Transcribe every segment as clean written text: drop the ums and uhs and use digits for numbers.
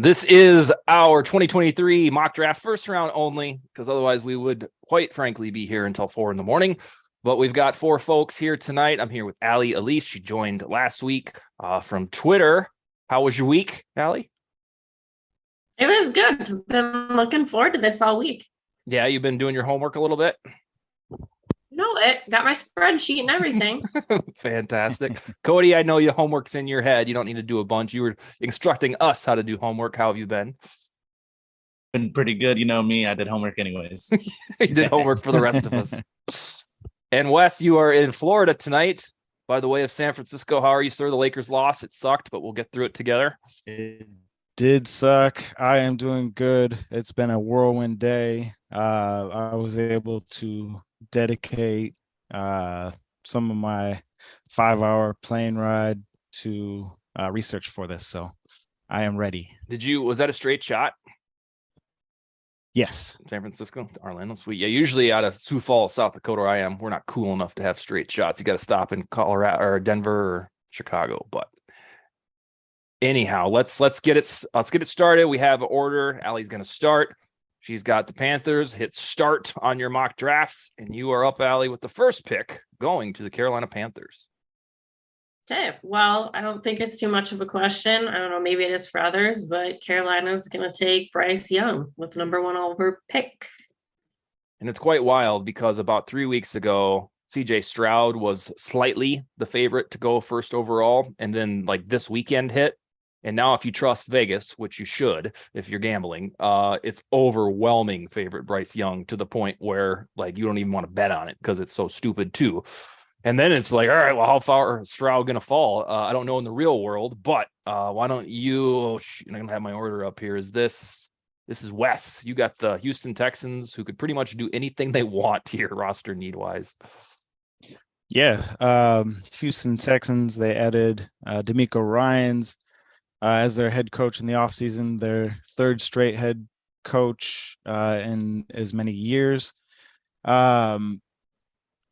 This is our 2023 mock draft first round only, because otherwise we would quite frankly be here until 4 a.m. But we've got 4 folks here tonight. I'm here with Allie, Elise. She joined last week from Twitter. How was your week, Allie? It was good. Been looking forward to this all week. Yeah, you've been doing your homework a little bit? It got my spreadsheet and everything. Fantastic. Cody, I know your homework's in your head. You don't need to do a bunch. You were instructing us how to do homework. How have you been? Been pretty good. You know me, I did homework anyways. You did homework for the rest of us. And Wes, you are in Florida tonight by the way of San Francisco. How are you, sir? The Lakers lost. It sucked, but we'll get through it together. It did suck. I am doing good. It's been a whirlwind day. I was able to dedicate some of my 5-hour plane ride to research for this, so I am ready. Was that a straight shot? Yes. San Francisco, Orlando, sweet. Yeah, usually out of Sioux Falls, South Dakota, where I am, we're not cool enough to have straight shots. You got to stop in Colorado or Denver or Chicago. But anyhow, let's get it started. We have an order. Allie's going to start. She's got the Panthers. Hit start on your mock drafts, and you are up, Allie, with the first pick going to the Carolina Panthers. Okay, well, I don't think it's too much of a question. I don't know, maybe it is for others, but Carolina's going to take Bryce Young with number 1 over pick. And it's quite wild because about 3 weeks ago, CJ Stroud was slightly the favorite to go first overall. And then like this weekend hit. And now if you trust Vegas, which you should, if you're gambling, it's overwhelming favorite Bryce Young to the point where like you don't even want to bet on it because it's so stupid too. And then it's like, all right, well, how far is Stroud going to fall? I don't know in the real world, but why don't you, I'm going to have my order up here. This is Wes. You got the Houston Texans, who could pretty much do anything they want here roster need wise. Yeah. Houston Texans, they added D'Amico Ryans as their head coach in the offseason, their third straight head coach in as many years. I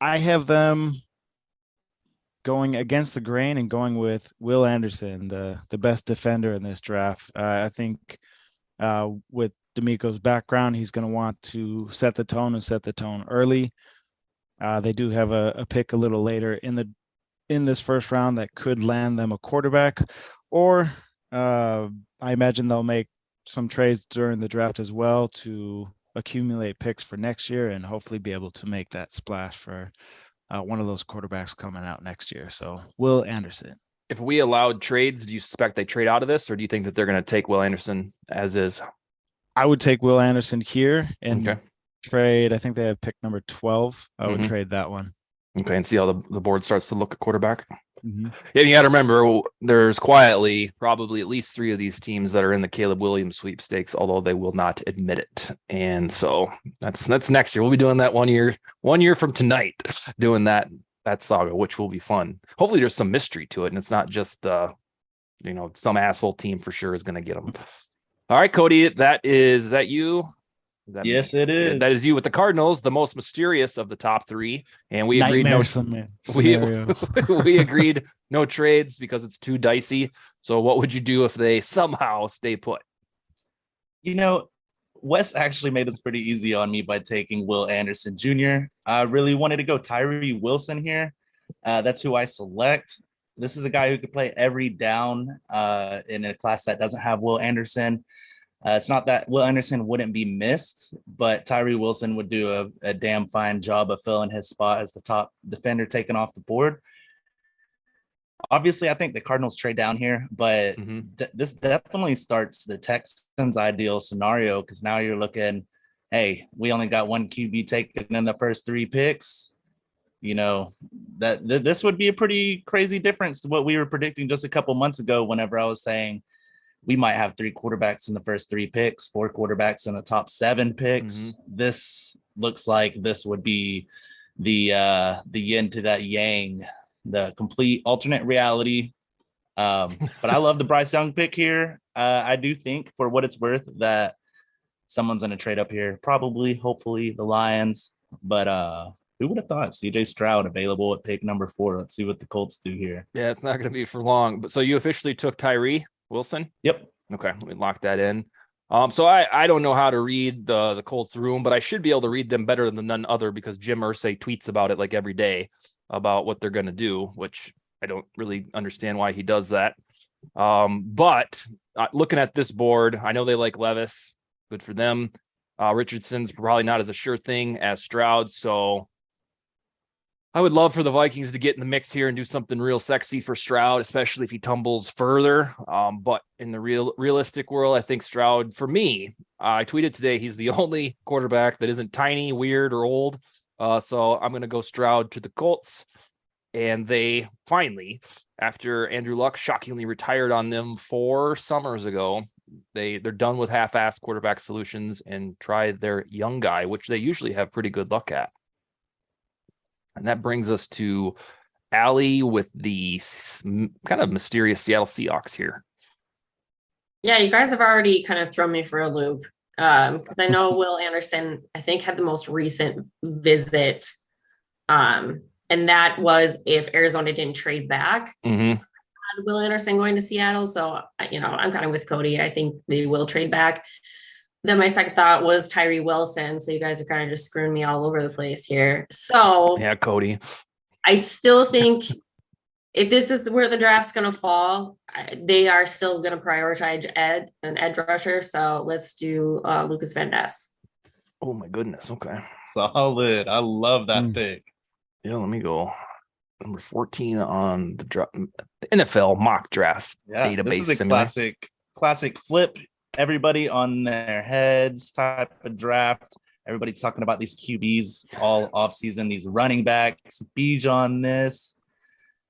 have them going against the grain and going with Will Anderson, the best defender in this draft. I think with D'Amico's background, he's going to want to set the tone early. They do have a pick a little later in this first round that could land them a quarterback, or I imagine they'll make some trades during the draft as well to accumulate picks for next year and hopefully be able to make that splash for one of those quarterbacks coming out next year. So Will Anderson. If we allowed trades, do you suspect they trade out of this, or do you think that they're going to take Will Anderson as is? I would take Will Anderson here and trade. I think they have pick number 12. I would trade that one. Okay, and see how the board starts to look at quarterback. Mm-hmm. Yeah, you got to remember, there's quietly probably at least 3 of these teams that are in the Caleb Williams sweepstakes, although they will not admit it. And so that's next year. We'll be doing that 1 year from tonight, doing that saga, which will be fun. Hopefully there's some mystery to it, and it's not just some asshole team for sure is going to get them. All right, Cody, is that you? Yes, it is. That is you with the Cardinals, the most mysterious of the top 3. And we agreed we agreed no trades because it's too dicey. So what would you do if they somehow stay put? Wes actually made this pretty easy on me by taking Will Anderson Jr. I really wanted to go Tyree Wilson here. That's who I select. This is a guy who could play every down in a class that doesn't have Will Anderson. It's not that Will Anderson wouldn't be missed, but Tyree Wilson would do a damn fine job of filling his spot as the top defender taken off the board. Obviously, I think the Cardinals trade down here, but this definitely starts the Texans' ideal scenario, because now you're looking, hey, we only got 1 QB taken in the first 3 picks. This would be a pretty crazy difference to what we were predicting just a couple months ago whenever I was saying we might have 3 quarterbacks in the first 3 picks, 4 quarterbacks in the top 7 picks. This looks like this would be the yin to that yang, the complete alternate reality. But I love the Bryce Young pick here. I do think, for what it's worth, that someone's going to trade up here. Probably, hopefully, the Lions. But who would have thought CJ Stroud available at pick number 4? Let's see what the Colts do here. Yeah, it's not going to be for long. But so you officially took Tyree Wilson? Yep. Okay, let me lock that in. So I don't know how to read the Colts room, but I should be able to read them better than none other because Jim Irsay tweets about it like every day about what they're going to do, which I don't really understand why he does that. But looking at this board, I know they like Levis. Good for them. Richardson's probably not as a sure thing as Stroud, so I would love for the Vikings to get in the mix here and do something real sexy for Stroud, especially if he tumbles further. But in the realistic world, I think Stroud, for me, I tweeted today, he's the only quarterback that isn't tiny, weird, or old. So I'm going to go Stroud to the Colts. And they finally, after Andrew Luck shockingly retired on them 4 summers ago, they're done with half-assed quarterback solutions and try their young guy, which they usually have pretty good luck at. And that brings us to Allie with the kind of mysterious Seattle Seahawks here. Yeah, you guys have already kind of thrown me for a loop. Because I know Will Anderson, I think, had the most recent visit. And that was if Arizona didn't trade back. Mm-hmm. Will Anderson going to Seattle. So, I'm kind of with Cody. I think they will trade back. Then my second thought was Tyree Wilson. So you guys are kind of just screwing me all over the place here. So yeah, Cody. I still think if this is where the draft's going to fall, they are still going to prioritize an edge rusher. So let's do Lucas Van Ness. Oh my goodness. Okay. Solid. I love that pick. Yeah, let me go. Number 14 on the NFL mock draft database. This is a classic flip. Everybody on their heads type of draft. Everybody's talking about these QBs all offseason, these running backs, Bijan this.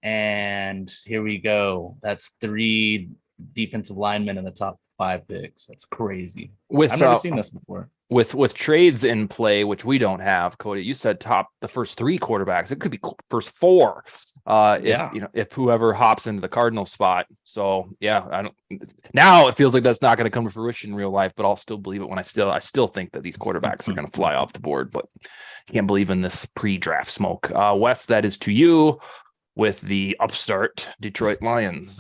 And here we go. That's 3 defensive linemen in the top 5 picks. That's crazy. I've never seen this before. With trades in play, which we don't have, Cody, you said the first 3 quarterbacks. It could be first 4. If whoever hops into the Cardinal spot. So yeah, now it feels like that's not going to come to fruition in real life, but I'll still believe it when I still think that these quarterbacks are going to fly off the board, but can't believe in this pre-draft smoke. Wes, that is to you with the upstart Detroit Lions.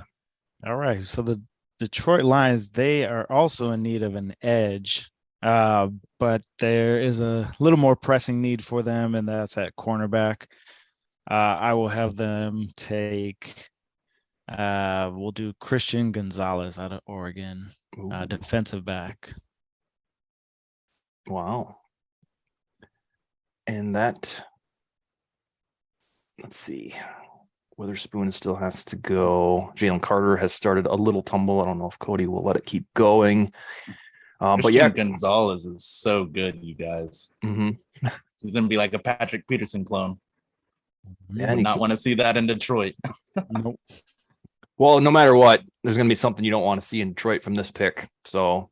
All right. So the Detroit Lions, they are also in need of an edge. But there is a little more pressing need for them, and that's at cornerback. I will have them take, we'll do Christian Gonzalez out of Oregon, defensive back. Wow. And that, let's see, Witherspoon still has to go. Jalen Carter has started a little tumble. I don't know if Cody will let it keep going. But yeah, Gonzalez is so good, you guys. Mm-hmm. He's gonna be like a Patrick Peterson clone. Yeah, I not want to see that in Detroit. Nope. Well, no matter what, there's gonna be something you don't want to see in Detroit from this pick. So,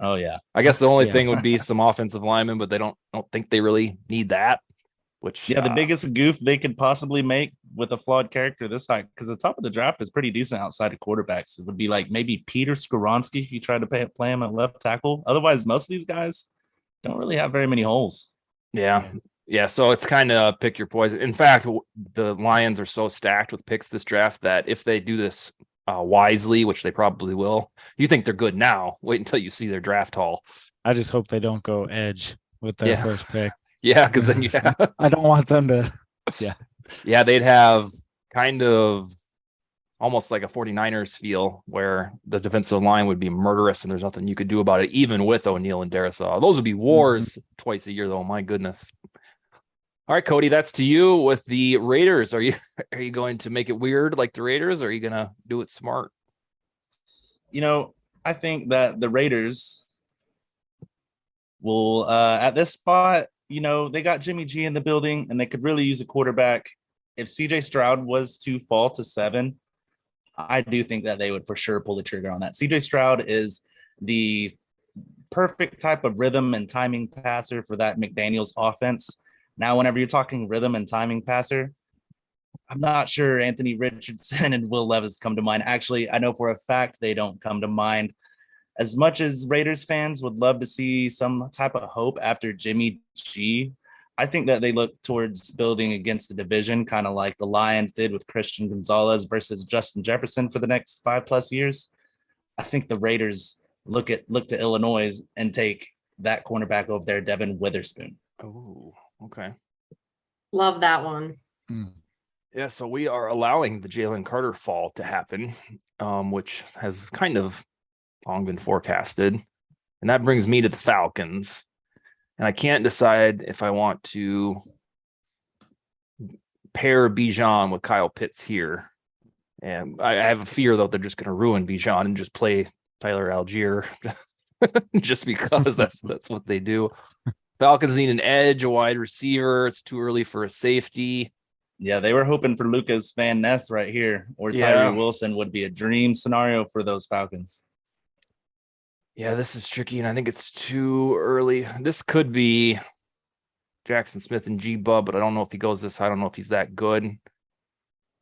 oh yeah, I guess the only thing would be some offensive linemen, but they don't think they really need that. Which the biggest goof they could possibly make with a flawed character this time, because the top of the draft is pretty decent outside of quarterbacks. It would be like maybe Peter Skoronski if you try to play him at left tackle. Otherwise, most of these guys don't really have very many holes. Yeah. So it's kind of pick your poison. In fact, the Lions are so stacked with picks this draft that if they do this wisely, which they probably will, you think they're good now. Wait until you see their draft haul. I just hope they don't go edge with their first pick. Yeah, because then I don't want them to. Yeah, they'd have kind of almost like a 49ers feel where the defensive line would be murderous and there's nothing you could do about it, even with O'Neal and Darisaw. Those would be wars twice a year, though. My goodness. All right, Cody, that's to you with the Raiders. Are you going to make it weird like the Raiders, or are you going to do it smart? I think that the Raiders will, at this spot, they got Jimmy G in the building and they could really use a quarterback. If CJ Stroud was to fall to 7, I do think that they would for sure pull the trigger on that. CJ Stroud is the perfect type of rhythm and timing passer for that McDaniels offense. Now, whenever you're talking rhythm and timing passer, I'm not sure Anthony Richardson and Will Levis come to mind. Actually, I know for a fact they don't come to mind. As much as Raiders fans would love to see some type of hope after Jimmy G, I think that they look towards building against the division, kind of like the Lions did with Christian Gonzalez versus Justin Jefferson for the next 5+ years. I think the Raiders look to Illinois and take that cornerback over there, Devin Witherspoon. Oh, okay. Love that one. Yeah, so we are allowing the Jalen Carter fall to happen, which has kind of long been forecasted. And that brings me to the Falcons. And I can't decide if I want to pair Bijan with Kyle Pitts here. And I have a fear, though, they're just going to ruin Bijan and just play Tyler Algier just because that's what they do. Falcons need an edge, a wide receiver. It's too early for a safety. Yeah, they were hoping for Lucas Van Ness right here, or Yeah. Tyree Wilson would be a dream scenario for those Falcons. Yeah, this is tricky, and I think it's too early. This could be Jackson Smith and G-Bub, but I don't know if he goes this high. I don't know if he's that good.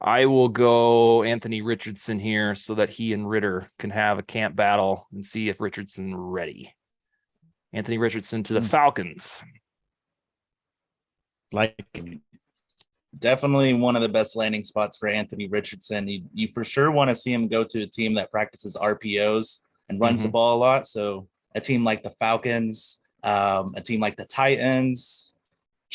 I will go Anthony Richardson here so that he and Ritter can have a camp battle and see if Richardson ready. Anthony Richardson to the Falcons. Like, Definitely one of the best landing spots for Anthony Richardson. You for sure want to see him go to a team that practices RPOs and runs the ball a lot. So a team like the Falcons, a team like the Titans,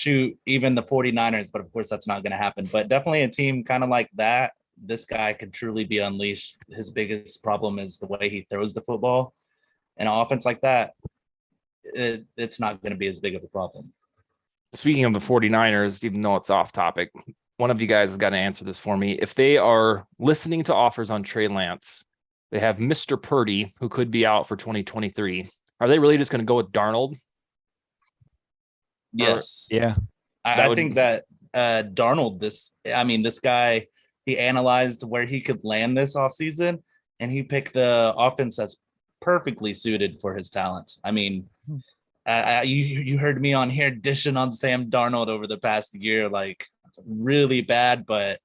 even the 49ers, but of course that's not going to happen. But definitely a team kind of like that. This guy could truly be unleashed. His biggest problem is the way he throws the football. And an offense like that, it's not going to be as big of a problem. Speaking of the 49ers, even though it's off topic, one of you guys has got to answer this for me. If they are listening to offers on Trey Lance, they have Mr. Purdy, who could be out for 2023. Are they really just going to go with Darnold? Yes. yeah. I think that Darnold, this guy, he analyzed where he could land this offseason, and he picked the offense that's perfectly suited for his talents. I mean, you heard me on here dishing on Sam Darnold over the past year, like really bad, but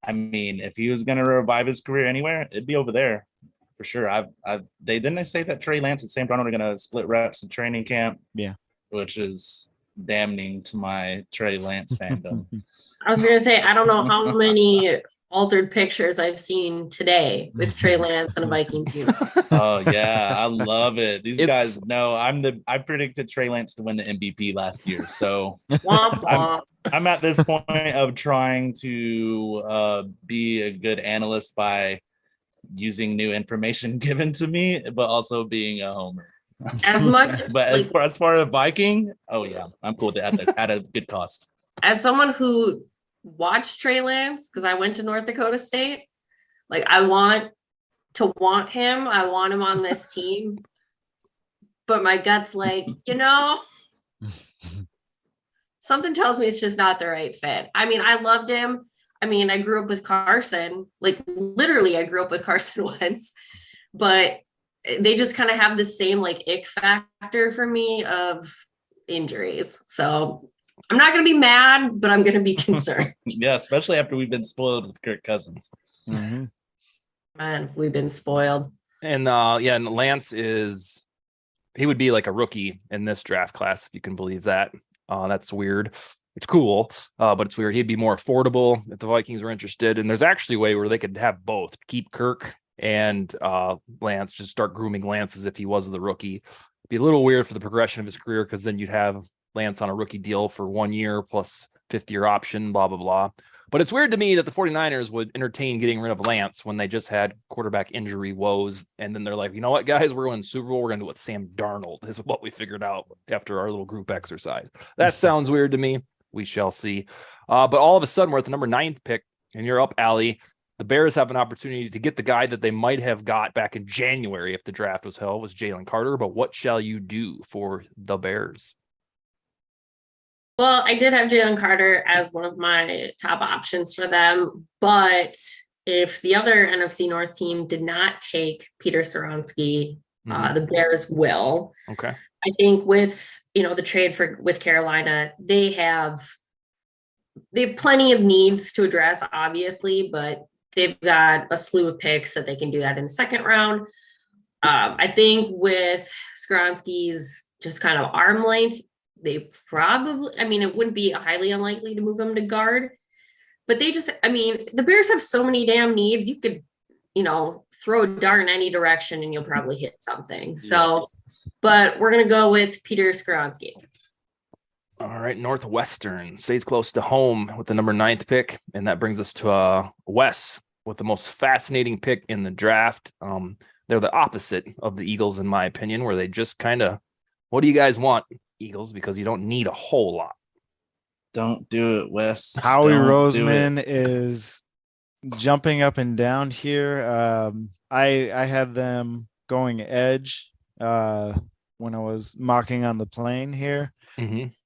I mean, if he was going to revive his career anywhere, it'd be over there for sure. They say that Trey Lance and Sam Darnold are going to split reps in training camp. Yeah. Which is damning to my Trey Lance fandom. I was going to say, I don't know how many altered pictures I've seen today with Trey Lance and a Vikings uniform. Oh yeah, I love it. These guys know I predicted Trey Lance to win the MVP last year, so I'm at this point of trying to be a good analyst by using new information given to me, but also being a homer. As much, but as far as Viking, oh yeah, I'm cool at a good cost. As someone who watched Trey Lance, because I went to North Dakota State, like I want him. I want him on this team, but my gut's like, something tells me it's just not the right fit. I mean, I loved him. I mean, I grew up with Carson, like literally I grew up with Carson once, but they just kind of have the same like ick factor for me of injuries. So I'm not going to be mad, but I'm going to be concerned. Yeah, especially after we've been spoiled with Kirk Cousins. Mm-hmm. Man, we've been spoiled. And and Lance he would be like a rookie in this draft class, if you can believe that. That's weird. It's cool, but it's weird. He'd be more affordable if the Vikings were interested. And there's actually a way where they could have both, keep Kirk and Lance, just start grooming Lance as if he was the rookie. It'd be a little weird for the progression of his career, because then you'd have Lance on a rookie deal for 1 year plus 5th-year option, blah, blah, blah. But it's weird to me that the 49ers would entertain getting rid of Lance when they just had quarterback injury woes. And then they're like, you know what, guys, we're going to Super Bowl. We're going to do what Sam Darnold is what we figured out after our little group exercise. That sounds weird to me. We shall see. But all of a sudden, we're at the number 9th pick, and you're up, Allie. The Bears have an opportunity to get the guy that they might have got back in January if the draft was held, was Jalen Carter. But what shall you do for the Bears? Well, I did have Jalen Carter as one of my top options for them. But if the other NFC North team did not take Peter Skoronsky, the Bears will. Okay. I think with, the trade with Carolina, they have plenty of needs to address, obviously, but they've got a slew of picks that they can do that in the second round. I think with Skoronsky's just kind of arm length, they probably, it wouldn't be highly unlikely to move him to guard, but the Bears have so many damn needs. You could, throw a dart in any direction and you'll probably hit something. So, Yes. but we're going to go with Peter Skoronsky. All right, Northwestern stays close to home with the number 9th pick, and that brings us to Wes with the most fascinating pick in the draft. They're the opposite of the Eagles, in my opinion, where they just kind of, what do you guys want, Eagles? Because you don't need a whole lot. Don't do it, Wes. Howie Don't do Roseman is jumping up and down here. I had them going edge when I was mocking on the plane here.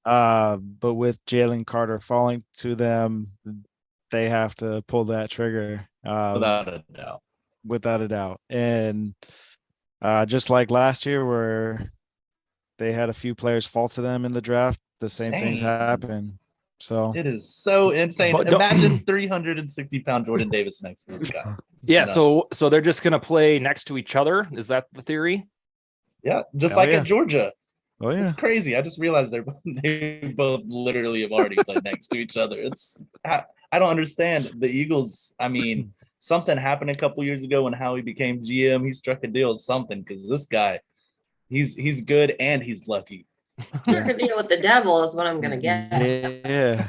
But with Jalen Carter falling to them, they have to pull that trigger without a doubt. Without a doubt. And just like last year where they had a few players fall to them in the draft, the same things happen. So it is so insane. Imagine 360-pound Jordan Davis next to this guy. Yeah, nuts. So they're just gonna play next to each other. Is that the theory? Yeah, just like at Georgia. Oh yeah, it's crazy. I just realized they both literally have already played next to each other. I don't understand the Eagles. I mean, something happened a couple years ago when Howie became GM. He struck a deal with something because this guy, he's good and he's lucky. Struck a deal with the devil is what I'm gonna get. Yeah.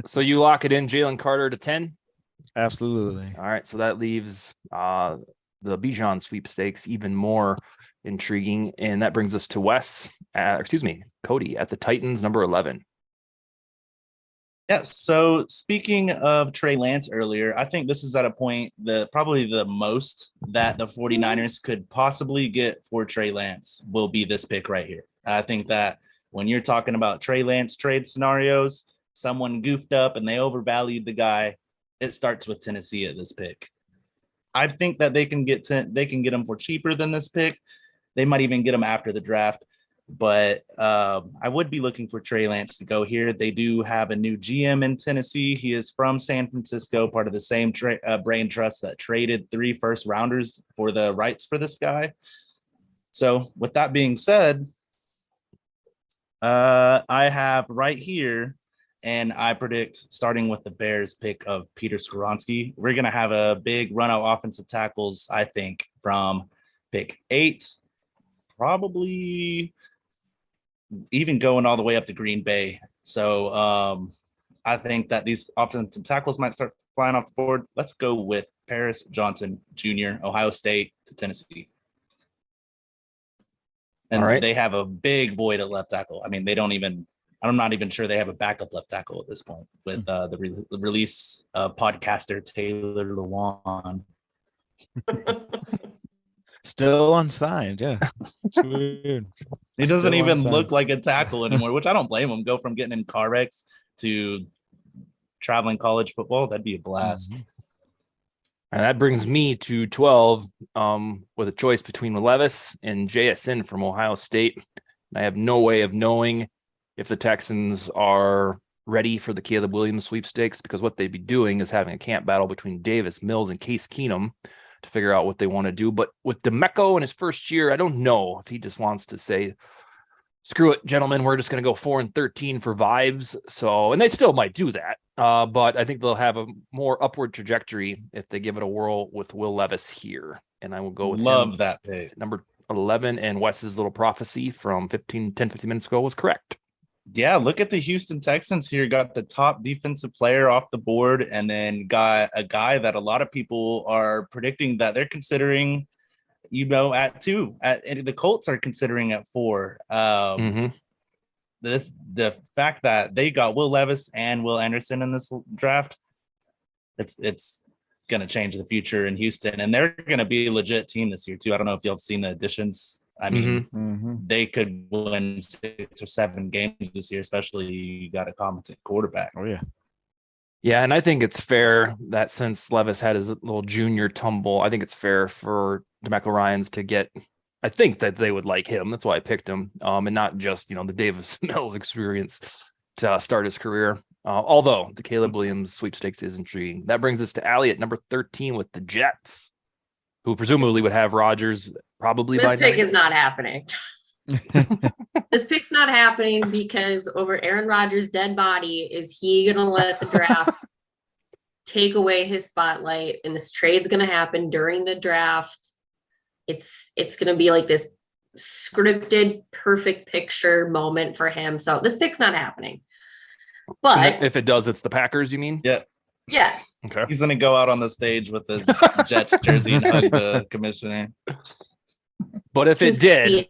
So you lock it in, Jalen Carter to 10. Absolutely. All right, so that leaves the Bijan sweepstakes even more intriguing, and that brings us to Cody at the Titans, number 11. Yes. So speaking of Trey Lance earlier, I think this is at a point probably the most that the 49ers could possibly get for Trey Lance will be this pick right here. I think that when you're talking about Trey Lance trade scenarios, someone goofed up and they overvalued the guy. It starts with Tennessee at this pick. I think that they can get him for cheaper than this pick. They might even get him after the draft. But I would be looking for Trey Lance to go here. They do have a new GM in Tennessee. He is from San Francisco, part of the same brain trust that traded 3 first-rounders for the rights for this guy. So with that being said, I have right here, and I predict starting with the Bears pick of Peter Skoronsky, we're going to have a big run of offensive tackles, I think, from pick 8, probably even going all the way up to Green Bay. So I think that these offensive tackles might start flying off the board. Let's go with Paris Johnson Jr., Ohio State to Tennessee. And all right, they have a big void at left tackle. I mean, I'm not even sure they have a backup left tackle at this point with the release of podcaster Taylor Lewan. Still unsigned, yeah. It's weird. He doesn't Still even unsigned. look like a tackle anymore, which I don't blame him. Go from getting in car wrecks to traveling college football. That'd be a blast. Mm-hmm. And that brings me to 12 with a choice between Levis and JSN from Ohio State. I have no way of knowing if the Texans are ready for the Caleb Williams sweepstakes, because what they'd be doing is having a camp battle between Davis Mills and Case Keenum to figure out what they want to do. But with DeMeco in his first year, I don't know if he just wants to say, screw it, gentlemen, we're just going to go 4-13 for vibes. So, and they still might do that. But I think they'll have a more upward trajectory if they give it a whirl with Will Levis here. And I will go with him. That pick. Number 11, and Wes's little prophecy from 15 minutes ago was correct. Yeah, look at the Houston Texans here. Got the top defensive player off the board, and then got a guy that a lot of people are predicting that they're considering, at 2. And the Colts are considering at 4. The fact that they got Will Levis and Will Anderson in this draft, it's going to change the future in Houston, and they're going to be a legit team this year too. I don't know if y'all have seen the additions. I mean, they could win 6 or 7 games this year, especially you got a competent quarterback. Oh yeah. Yeah, and I think it's fair that since Levis had his little junior tumble, I think it's fair for DeMeco Ryans to get, I think that they would like him. That's why I picked him, and not just, the Davis Mills experience to start his career. Although the Caleb Williams sweepstakes is intriguing. That brings us to Allie at number 13 with the Jets, who presumably would have Rodgers probably by this pick is not happening. This pick's not happening because over Aaron Rodgers' dead body, is he going to let the draft take away his spotlight, and this trade's going to happen during the draft. It's going to be like this scripted perfect picture moment for him. So this pick's not happening. But if it does, it's the Packers, you mean? Yeah. Yeah. Okay. He's gonna go out on the stage with his Jets jersey and hug the commissioner. But if it did,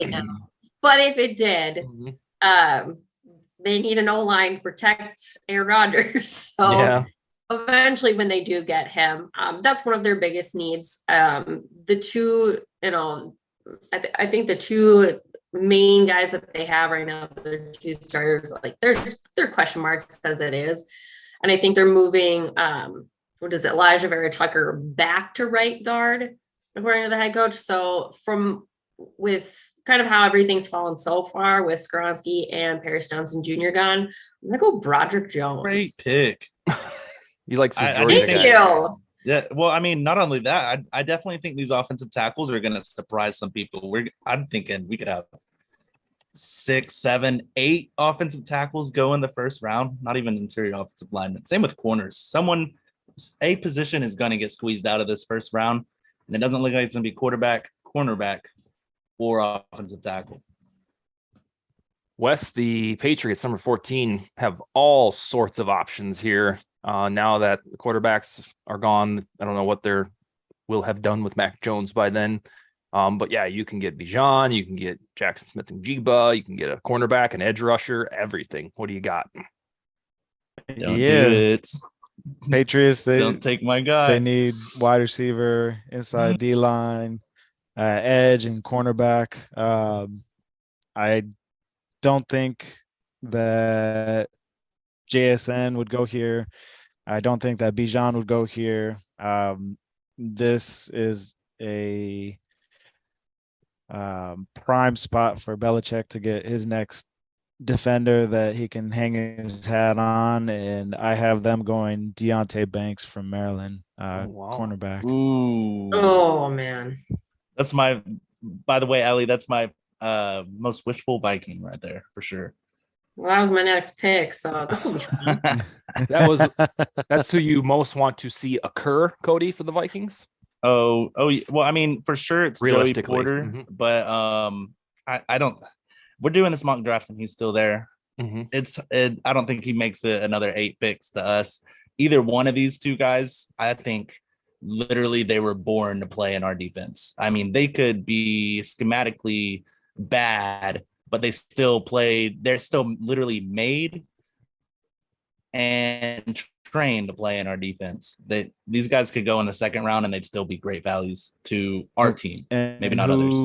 they need an O-line to protect Aaron Rodgers. So yeah, eventually when they do get him, that's one of their biggest needs. The two, I think the two main guys that they have right now, the two starters, like they're question marks as it is. And I think they're moving, Elijah Vera Tucker back to right guard, according to the head coach. So with kind of how everything's fallen so far with Skoronski and Paris Johnson Jr. gone, I'm gonna go Broderick Jones. Great pick. you like Georgia Thank guy. you. Yeah, well, I mean, not only that, I definitely think these offensive tackles are going to surprise some people. I'm thinking we could have 6, 7, 8 offensive tackles go in the first round, not even interior offensive linemen. Same with corners. A position is going to get squeezed out of this first round, and it doesn't look like it's going to be quarterback, cornerback, or offensive tackle. Wes, the Patriots, number 14, have all sorts of options here. Now that the quarterbacks are gone, I don't know what will have done with Mac Jones by then. But yeah, you can get Bijan, you can get Jackson Smith and Jigba, you can get a cornerback, an edge rusher, everything. What do you got? Don't do it. Patriots, Don't take my guy. They need wide receiver, inside D line, edge, and cornerback. I don't think that JSN would go here. I don't think that Bijan would go here. This is a prime spot for Belichick to get his next defender that he can hang his hat on, and I have them going Deontay Banks from Maryland, cornerback. Ooh. Oh man. By the way, Allie, that's my most wishful Viking right there for sure. Well, that was my next pick, so this will be fun. That's who you most want to see occur, Cody, for the Vikings. Well, I mean, for sure it's Joey Porter, but I don't. We're doing this mock draft and he's still there. I don't think he makes it another 8 picks to us. Either one of these two guys, I think literally they were born to play in our defense. I mean, they could be schematically bad, but they still play. They're still literally made and trained to play in our defense. These guys could go in the second round and they'd still be great values to our team. Maybe not others.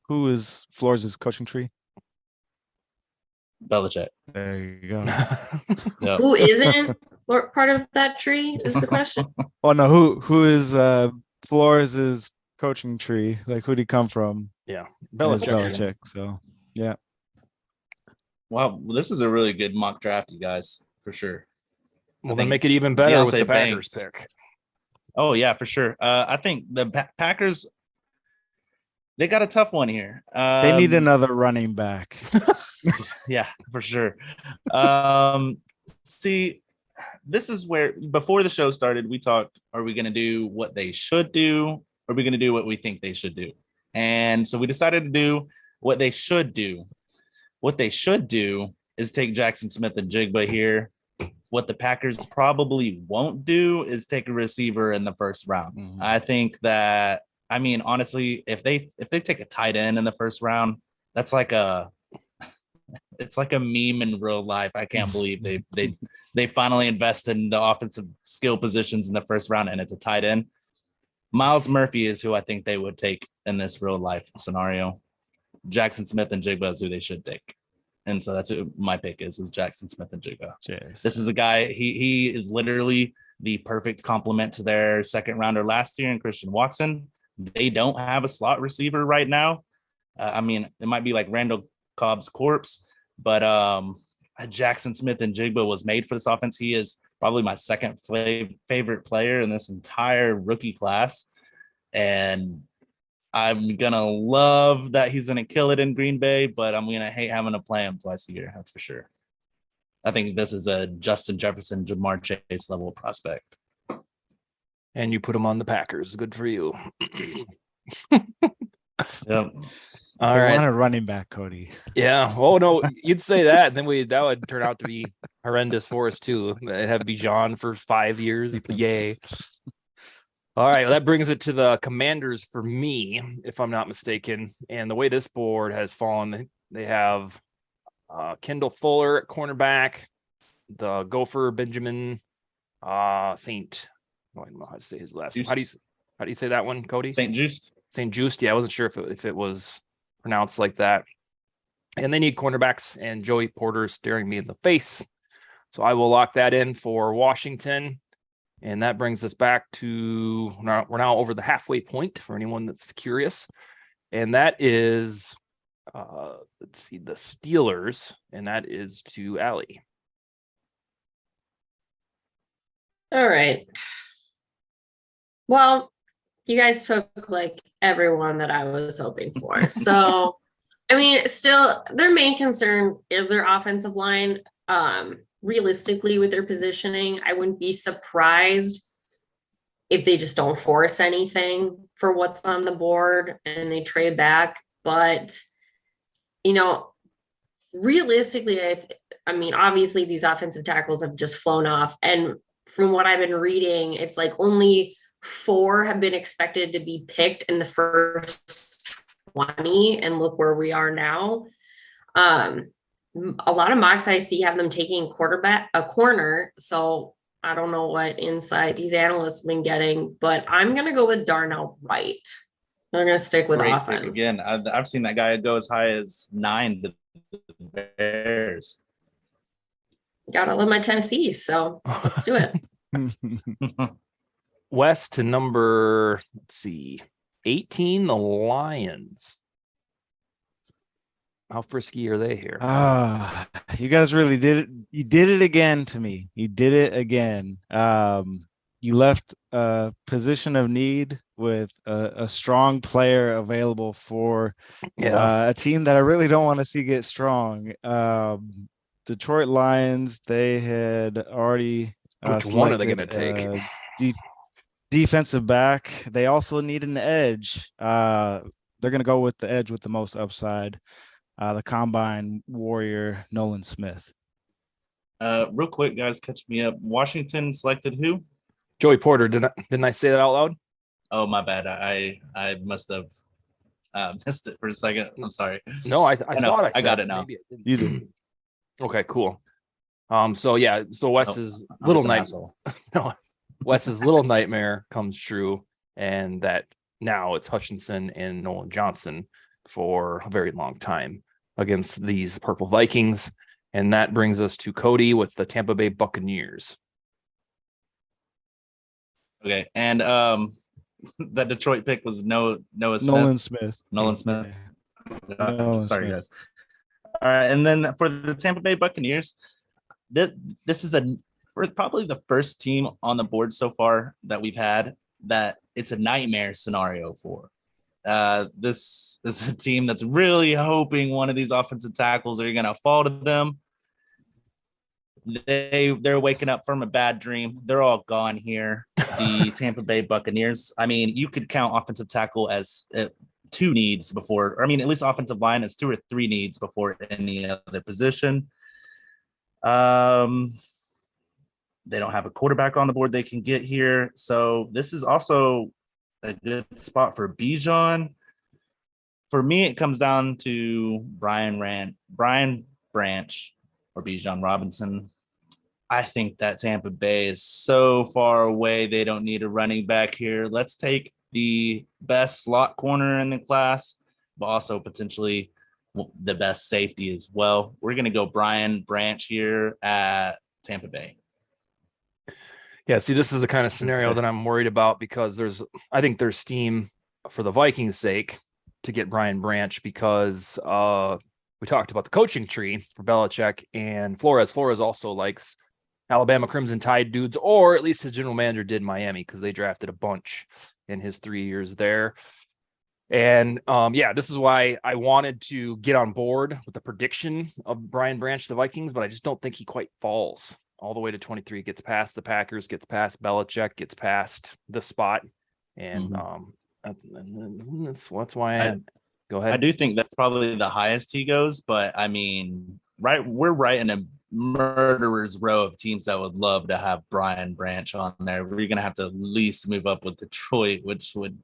Who is Flores' coaching tree? Belichick. There you go. Yep. Who isn't part of that tree is the question. Oh no, who is Flores' coaching tree? Like, who'd he come from? Yeah, Belichick. So yeah. Wow, this is a really good mock draft, you guys, for sure. Well, then make it even better Deontay with the Packers Banks. pick. Oh yeah, for sure. I think the Packers, they got a tough one here. They need another running back. Yeah, for sure. See, this is where before the show started, we talked, are we going to do what they should do? Or are we going to do what we think they should do? And so we decided to do what they should do. What they should do is take Jackson Smith and Jigba here. What the Packers probably won't do is take a receiver in the first round. I think that, I mean, honestly, if they take a tight end in the first round, that's like it's like a meme in real life. I can't believe they finally invested in the offensive skill positions in the first round and it's a tight end. Miles Murphy is who I think they would take in this real life scenario. Jackson Smith and Jigba is who they should take. And so that's who my pick is Jackson Smith and Jigba. Jeez. This is a guy, he is literally the perfect complement to their second rounder last year in Christian Watson. They don't have a slot receiver right now. I mean, it might be like Randall Cobb's corpse, but Jackson Smith and Jigba was made for this offense. He is probably my second favorite player in this entire rookie class. And I'm going to love that he's going to kill it in Green Bay, but I'm going to hate having to play him twice a year. That's for sure. I think this is a Justin Jefferson, Jamar Chase level prospect. And you put him on the Packers. Good for you. Yep. All They right. want a running back, Cody. Yeah. Oh no, you'd say that, and then that would turn out to be horrendous for us too. It'd have Bijan for 5 years. Yay. All right. Well, that brings it to the Commanders for me, if I'm not mistaken. And the way this board has fallen, they have Kendall Fuller at cornerback, the Gopher Benjamin Saint. Oh, I don't know how to say his last name. How do you say that one, Cody? St. Just. St. Just. Yeah, I wasn't sure if it was pronounced like that. And they need cornerbacks, and Joey Porter staring me in the face. So I will lock that in for Washington. And that brings us back to we're now over the halfway point for anyone that's curious. And that is let's see, the Steelers, and that is to Allie. All right. Well, you guys took like everyone that I was hoping for. So, I mean, still, their main concern is their offensive line. Realistically, with their positioning, I wouldn't be surprised if they just don't force anything for what's on the board and they trade back. But, realistically, obviously these offensive tackles have just flown off. And from what I've been reading, it's like only 4 have been expected to be picked in the first 20, and look where we are now. A lot of mocks I see have them taking a corner. So I don't know what insight these analysts have been getting, but I'm going to go with Darnell Wright. I'm going to stick with offense. Again, I've seen that guy go as high as 9 to the Bears. Gotta love my Tennessee, so let's do it. West to number, 18, the Lions. How frisky are they here? You guys really did it. You did it again to me. You did it again. You left a position of need with a strong player available for a team that I really don't want to see get strong. Detroit Lions, they had already which one are they going to take? Defensive back. They also need an edge. They're going to go with the edge with the most upside. The combine warrior, Nolan Smith. Real quick, guys, catch me up. Washington selected who? Joey Porter. Didn't I say that out loud? Oh, my bad. I must have missed it for a second. I'm sorry. No, I thought I got it now. You did. Okay, cool. So Wes's little Wes's little nightmare comes true, and that now it's Hutchinson and Nolan Johnson for a very long time against these Purple Vikings. And that brings us to Cody with the Tampa Bay Buccaneers. Okay. And that Detroit pick was Nolan Smith. Sorry, guys. All right. And then for the Tampa Bay Buccaneers, this is probably the first team on the board so far that we've had that it's a nightmare scenario for. This is a team that's really hoping one of these offensive tackles are going to fall to them. They're waking up from a bad dream. They're all gone here. The Tampa Bay Buccaneers. I mean, you could count offensive tackle as 2 needs before, or at least offensive line as 2 or 3 needs before any other position. They don't have a quarterback on the board they can get here. So this is also a good spot for Bijan. For me, it comes down to Brian Branch or Bijan Robinson. I think that Tampa Bay is so far away. They don't need a running back here. Let's take the best slot corner in the class, but also potentially the best safety as well. We're going to go Brian Branch here at Tampa Bay. Yeah, see, this is the kind of scenario that I'm worried about because I think there's steam for the Vikings' sake to get Brian Branch because we talked about the coaching tree for Belichick and Flores. Flores also likes Alabama Crimson Tide dudes, or at least his general manager did Miami because they drafted a bunch in his 3 years there. And this is why I wanted to get on board with the prediction of Brian Branch to the Vikings, but I just don't think he quite falls all the way to 23, gets past the Packers, gets past Belichick, gets past the spot. And that's why go ahead. I do think that's probably the highest he goes, but I mean, we're right in a murderer's row of teams that would love to have Brian Branch on there. We're gonna have to at least move up with Detroit, which would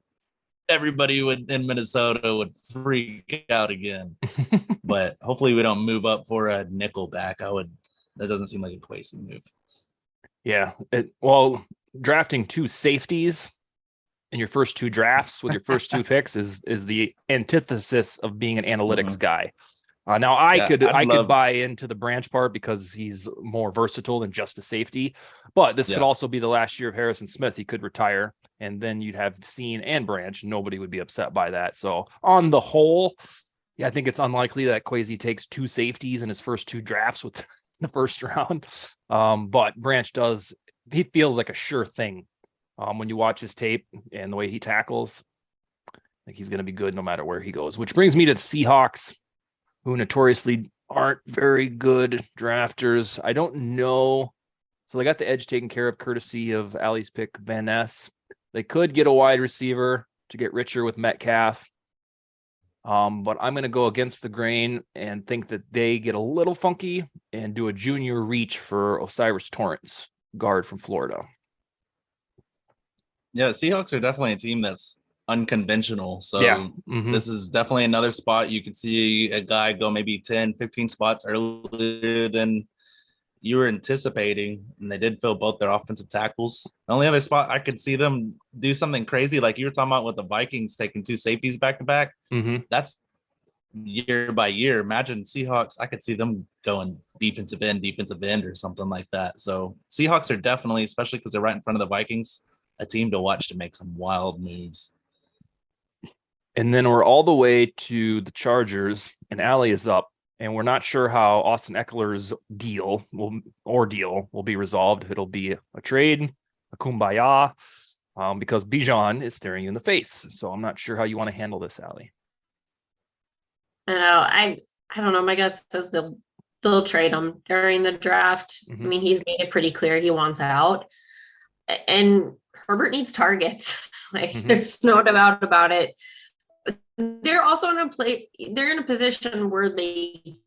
everybody in Minnesota would freak out again. But hopefully we don't move up for a nickelback. That doesn't seem like a crazy move. Yeah. Drafting 2 safeties in your first 2 drafts with your first 2 picks is the antithesis of being an analytics guy. Now I could buy into the Branch part because he's more versatile than just a safety, but this could also be the last year of Harrison Smith. He could retire, and then you'd have Scene and Branch. Nobody would be upset by that. So on the whole, I think it's unlikely that Kwesi takes 2 safeties in his first 2 drafts with the first round. But Branch he feels like a sure thing. When you watch his tape and the way he tackles, I think he's going to be good no matter where he goes, which brings me to the Seahawks, who notoriously aren't very good drafters. I don't know. So they got the edge taken care of courtesy of Allie's pick, Van Ness. They could get a wide receiver to get richer with Metcalf. But I'm going to go against the grain and think that they get a little funky and do a junior reach for Osiris Torrance, guard from Florida. Yeah, the Seahawks are definitely a team that's unconventional. So this is definitely another spot you could see a guy go maybe 10, 15 spots earlier than you were anticipating. And they did fill both their offensive tackles. The only other spot I could see them do something crazy, like you were talking about with the Vikings taking 2 safeties back to back. That's year by year. Imagine Seahawks, I could see them going defensive end or something like that. So Seahawks are definitely, especially because they're right in front of the Vikings, a team to watch to make some wild moves. And then we're all the way to the Chargers, and Allie is up, and we're not sure how Austin Eckler's deal will be resolved. If it'll be a trade, a kumbaya, because Bijan is staring you in the face. So I'm not sure how you want to handle this, Allie. I don't know. My gut says they'll trade him during the draft. I mean, he's made it pretty clear he wants out, and Herbert needs targets. There's no doubt about it. They're also they're in a position where they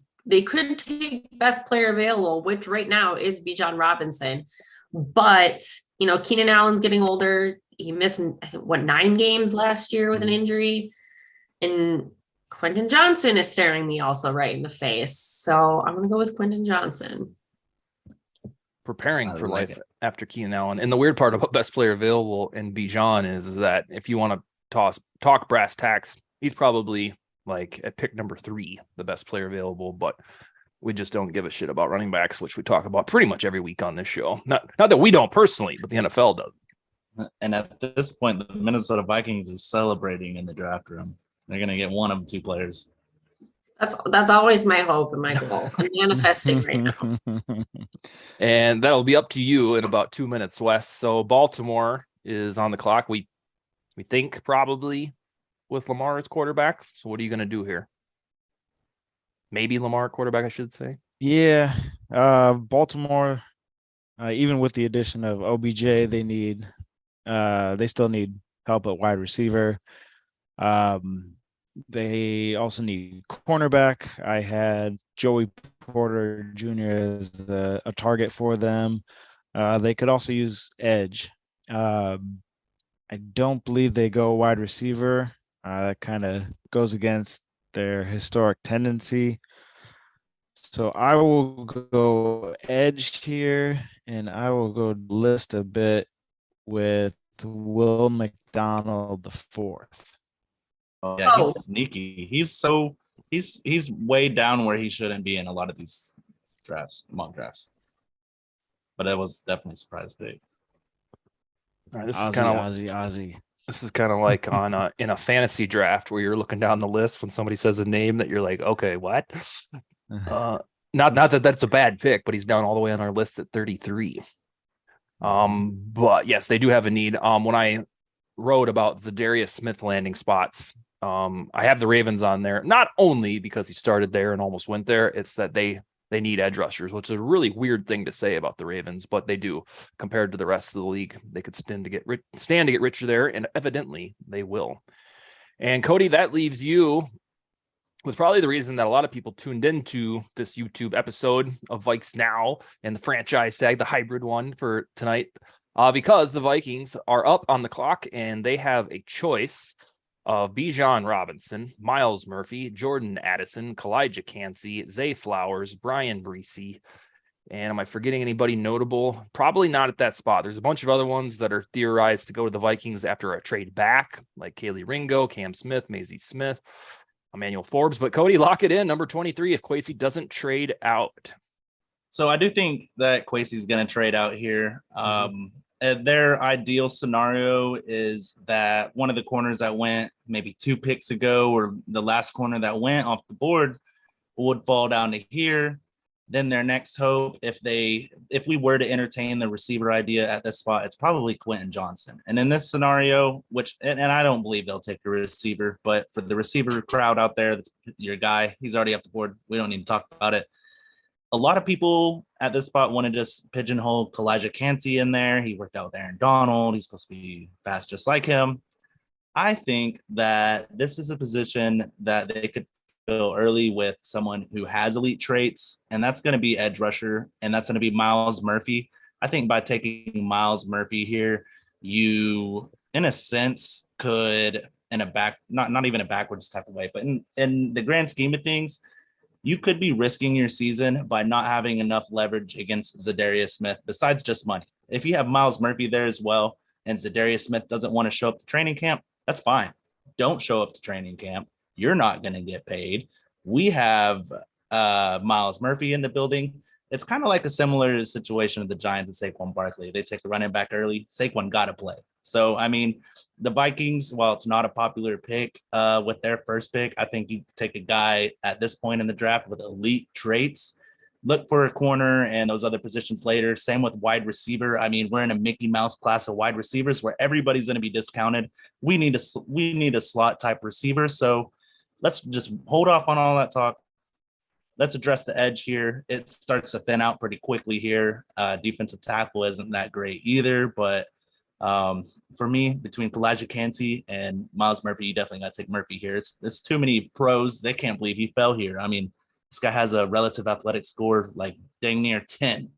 could take best player available, which right now is Bijan Robinson. But, Keenan Allen's getting older. He missed, 9 games last year with an injury. And Quentin Johnson is staring me also right in the face. So I'm going to go with Quentin Johnson. Preparing for life after Keenan Allen. And the weird part about best player available in Bijan is that if you want to talk brass tacks, he's probably like at pick number 3, the best player available, but we just don't give a shit about running backs, which we talk about pretty much every week on this show. Not that we don't personally, but the NFL does. And at this point, the Minnesota Vikings are celebrating in the draft room. They're going to get one of 2 players. That's always my hope and my goal. I'm manifesting right now. And that'll be up to you in about 2 minutes, Wes. So Baltimore is on the clock. We think probably with Lamar as quarterback. So what are you going to do here? Maybe Lamar quarterback, I should say. Yeah. Baltimore, even with the addition of OBJ, they still need help at wide receiver. They also need cornerback. I had Joey Porter Jr. as a target for them. They could also use edge. I don't believe they go wide receiver. That kind of goes against their historic tendency. So I will go edge here, and I will go list a bit with Will McDonald IV. Yeah, he's sneaky. He's way down where he shouldn't be in a lot of these mock drafts. But it was definitely a surprise pick. All right, this is kind of Ozzy. This is kind of like on in a fantasy draft where you're looking down the list when somebody says a name that you're like, okay, what? Not that that's a bad pick, but he's down all the way on our list at 33. But yes, they do have a need. When I wrote about Zadarius Smith landing spots, I have the Ravens on there, not only because he started there and almost went there. It's that they need edge rushers, which is a really weird thing to say about the Ravens, but they do compared to the rest of the league. They could stand to get richer there, and evidently they will. And Cody, that leaves you with probably the reason that a lot of people tuned into this YouTube episode of Vikes Now and the franchise tag, the hybrid one for tonight, because the Vikings are up on the clock and they have a choice of Bijan Robinson, Miles Murphy, Jordan Addison, Kalijah Cansey, Zay Flowers, Brian Breesy. And am I forgetting anybody notable? Probably not at that spot. There's a bunch of other ones that are theorized to go to the Vikings after a trade back, like Kaylee Ringo, Cam Smith, Maisie Smith, Emmanuel Forbes. But Cody, lock it in, number 23, if Kwesi doesn't trade out. So I do think that Kwesi's going to trade out here. Their ideal scenario is that one of the corners that went maybe 2 picks ago, or the last corner that went off the board, would fall down to here. Then their next hope, if we were to entertain the receiver idea at this spot, it's probably Quentin Johnson. And in this scenario, and I don't believe they'll take a receiver, but for the receiver crowd out there, that's your guy. He's already off the board. We don't need to talk about it. A lot of people at this spot want to just pigeonhole Kalijah Cansey in there. He worked out with Aaron Donald. He's supposed to be fast just like him. I think that this is a position that they could fill early with someone who has elite traits, and that's going to be edge rusher, and that's going to be Miles Murphy. I think by taking Miles Murphy here, you, in a sense, could, in a not even a backwards type of way, but in the grand scheme of things, you could be risking your season by not having enough leverage against Zadarius Smith, besides just money. If you have Miles Murphy there as well, and Zadarius Smith doesn't want to show up to training camp, that's fine. Don't show up to training camp. You're not going to get paid. We have Miles Murphy in the building. It's kind of like a similar situation of the Giants and Saquon Barkley. They take the running back early. Saquon got to play. So, I mean, the Vikings, while it's not a popular pick with their first pick, I think you take a guy at this point in the draft with elite traits, look for a corner and those other positions later. Same with wide receiver. I mean, we're in a Mickey Mouse class of wide receivers where everybody's going to be discounted. We need a slot type receiver. So let's just hold off on all that talk. Let's address the edge here. It starts to thin out pretty quickly here. Defensive tackle isn't that great either, but for me, between Kalijah Cansey and Miles Murphy, you definitely got to take Murphy here. It's too many pros. They can't believe he fell here. I mean, this guy has a relative athletic score like dang near 10.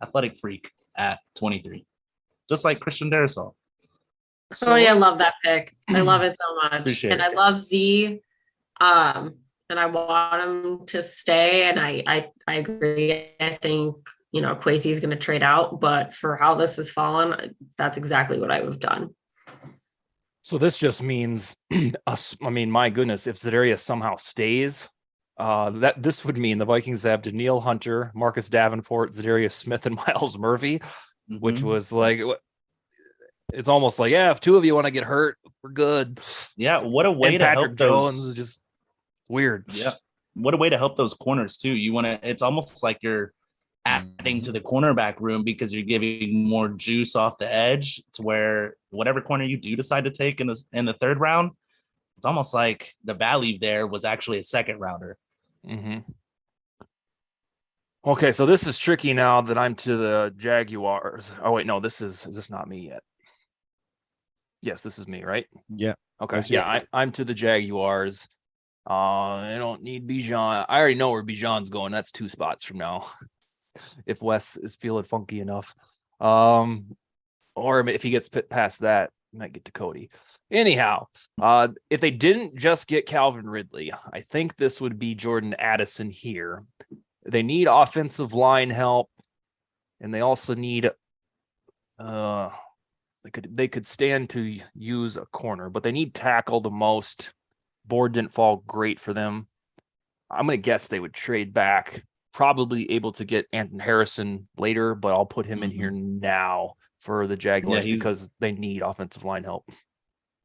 Athletic freak at 23, just like Christian Darrisaw. Cody, I love that pick. I love it so much. Appreciate and it. I love Z. And I want him to stay. And I agree. I think, Kwesi is going to trade out, but for how this has fallen, that's exactly what I would have done. So this just means, my goodness, if Zadarius somehow stays, that this would mean the Vikings have Danielle Hunter, Marcus Davenport, Zadarius Smith, and Miles Murphy, which was like, it's almost like, yeah, if 2 of you want to get hurt, we're good. Yeah, what a way and to Patrick help Jones those. is just weird. Yeah, what a way to help those corners too. It's almost like you're adding to the cornerback room because you're giving more juice off the edge to where whatever corner you do decide to take in the 3rd round, it's almost like the value there was actually a 2nd rounder. Okay, so this is tricky now that I'm to the Jaguars. Oh wait, no, is this not me yet? Yes, this is me, right? Yeah. Okay. Yeah, I'm to the Jaguars. I don't need Bijan. I already know where Bijan's going. That's 2 spots from now. If Wes is feeling funky enough. Or if he gets past that, he might get to Cody. Anyhow, if they didn't just get Calvin Ridley, I think this would be Jordan Addison here. They need offensive line help, and they also need they could stand to use a corner, but they need tackle the most. Board didn't fall great for them. I'm going to guess they would trade back, probably able to get Anton Harrison later, but I'll put him in here now for the Jaguars because they need offensive line help.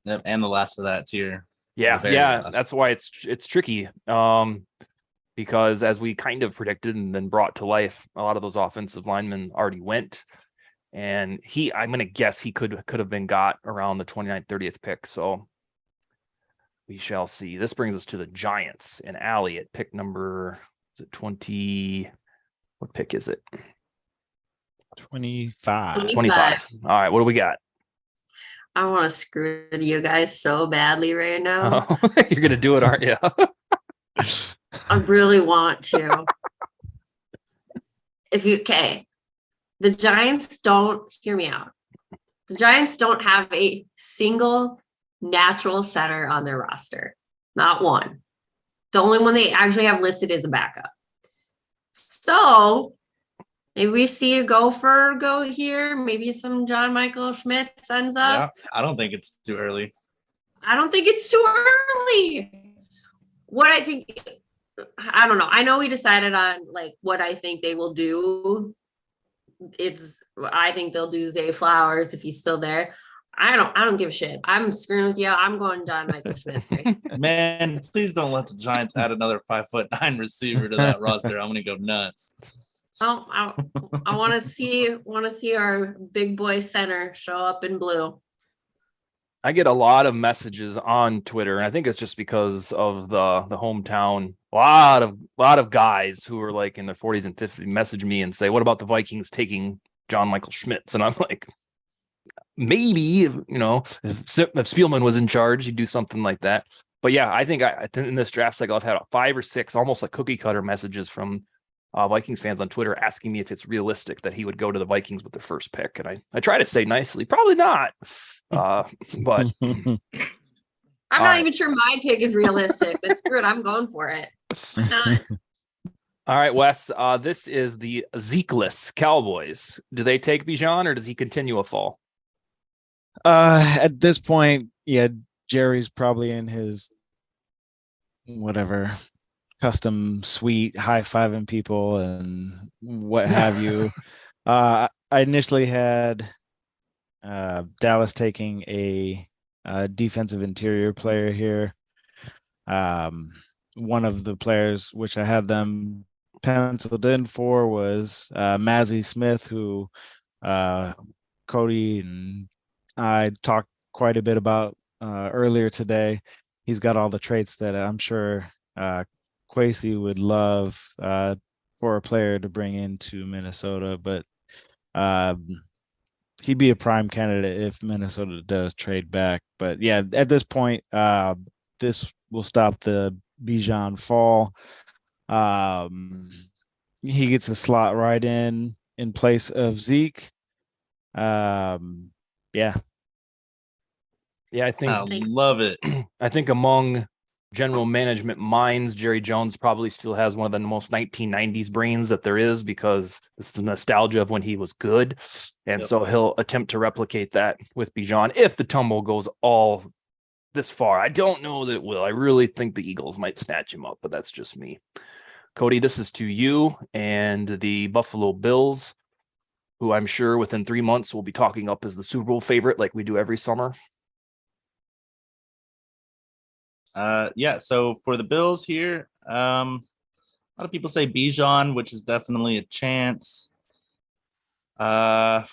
Yep, and the last of that tier. Yeah, that's why it's tricky. Because as we kind of predicted and then brought to life, a lot of those offensive linemen already went. And I'm going to guess he could have been got around the 29th, 30th pick. So We shall see. This brings us to the Giants and Allie at pick number, is it 20? What pick is it? 25. 25. All right, what do we got? I want to screw you guys so badly right now. Oh, you're going to do it, aren't you? I really want to. The Giants don't, hear me out. The Giants don't have a single natural center on their roster. Not one. The only one they actually have listed is a backup. So maybe we see a go here. Maybe some John Michael Schmidt ends up. Yeah, I don't think it's too early. I don't think it's too early. What I think, I don't know. I know we decided on like what I think they will do. I think they'll do Zay Flowers if he's still there. I don't give a shit. I'm screwing with you. I'm going John Michael Schmidt. Man, please don't let the Giants add another 5'9" receiver to that roster. I'm gonna go nuts. Oh, I want to see our big boy center show up in blue. I get a lot of messages on Twitter, and I think it's just because of the hometown. A lot of guys who are like in their 40s and 50s message me and say, "What about the Vikings taking John Michael Schmitz?" And I'm like, maybe, if Spielman was in charge, he'd do something like that. But yeah, I think in this draft cycle, I've had 5 or 6 almost like cookie cutter messages from Vikings fans on Twitter asking me if it's realistic that he would go to the Vikings with their first pick. And I try to say nicely, probably not. But I'm not even sure my pick is realistic. That's good. I'm going for it. All right, Wes, this is the Zekeless Cowboys. Do they take Bijan or does he continue a fall? At this point, yeah, Jerry's probably in his whatever custom suite, high-fiving people and what have you. I initially had Dallas taking a defensive interior player here. One of the players which I had them penciled in for was Mazzie Smith, who Cody and I talked quite a bit about earlier today. He's got all the traits that I'm sure Kwesi would love for a player to bring into Minnesota, but he'd be a prime candidate if Minnesota does trade back. But yeah, at this point, this will stop the Bijan fall. He gets a slot right in place of Zeke. Yeah. Yeah, I love it. I think among general management minds, Jerry Jones probably still has one of the most 1990s brains that there is, because it's the nostalgia of when he was good. And so he'll attempt to replicate that with Bijan if the tumble goes all this far. I don't know that it will. I really think the Eagles might snatch him up, but that's just me. Cody, this is to you and the Buffalo Bills, who I'm sure within 3 months will be talking up as the Super Bowl favorite like we do every summer. So for the Bills here, a lot of people say Bijan, which is definitely a chance. They're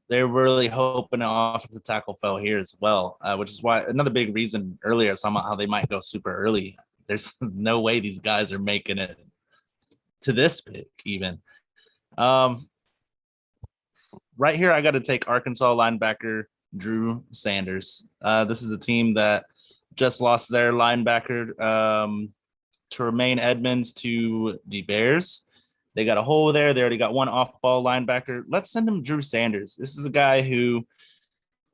really hoping an offensive tackle fell here as well, which is why another big reason earlier I was talking about how they might go super early. There's no way these guys are making it to this pick even. Right here, I got to take Arkansas linebacker Drew Sanders. This is a team that just lost their linebacker Tremaine Edmonds to the Bears. They got a hole there. They already got one off-ball linebacker. Let's send him Drew Sanders. This is a guy